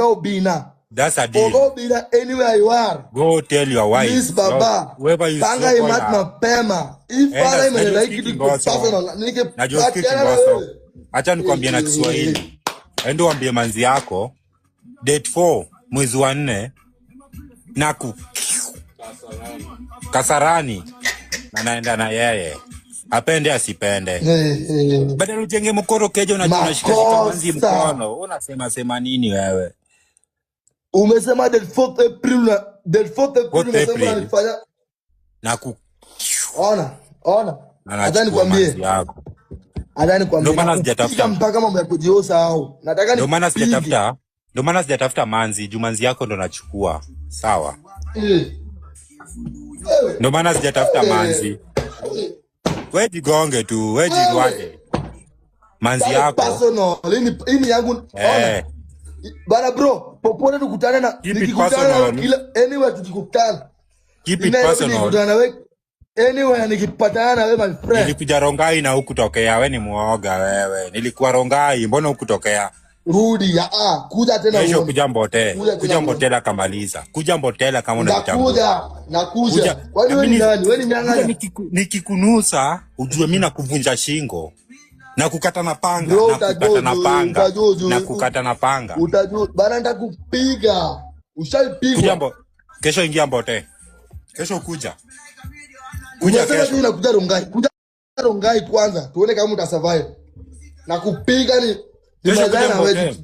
Oga Obinna. That's a deal. Oga Obinna, anywhere you are. Go tell your wife. Please, Baba. Whoever you Panga so imat mapema. If pala imeleki kitu personal. Nike patiana. Acha nikwambie na Kiswahili. Endo ambie manzi yako. Date 4, mwezi wa 4. Naku. Kasarani. Na naenda na yeye. Apende asipende. Badala ujenge mkoro keje unashika manzi mkono. Unasema sema nini wewe? Umesema del 4th April na del 4th April umesema alifanya naku. Ona. Adani kwambie. Ndio maana sijatafuta mpaka mambo ya kujiosa au. Nataka ni ndio maana sijatafuta manzi, jumanzi yako ndo nachukua. Sawa? Ndio maana sijatafuta manzi. Wewe jigonge tu, wewe jirwade. Manzi yako. Personal. Ini yangu. Bana bro, popote tukutane na nikikutana anywhere tukikutana. Keep it personal. Anywhere nikipatana na wewe my friend. Nilikuja Rongai na hukutokea, wewe ni muoga wewe. Nilikuwa Rongai, mbona hukutokea? Rudi kuja tena wewe. Kesho kuja Mbote. Kuja Mbotela kamaliza. Kuja Mbotela kama unataka. Nakuja. Kwani wewe ni nani? Wewe ni mnyang'anya. Nikikunusa, ujue mimi nakuvunja shingo. Na kukata na panga, bro, na kukata na panga. Utajua bana nitakupiga. Ushaipiga. Kesho ingia Mbote. Kesho kuja. Kuja kesho unakuja Rongai. Kuja Rongai kwanza. Tuone kama utasurvive. Na kupiga ni mazana wewe.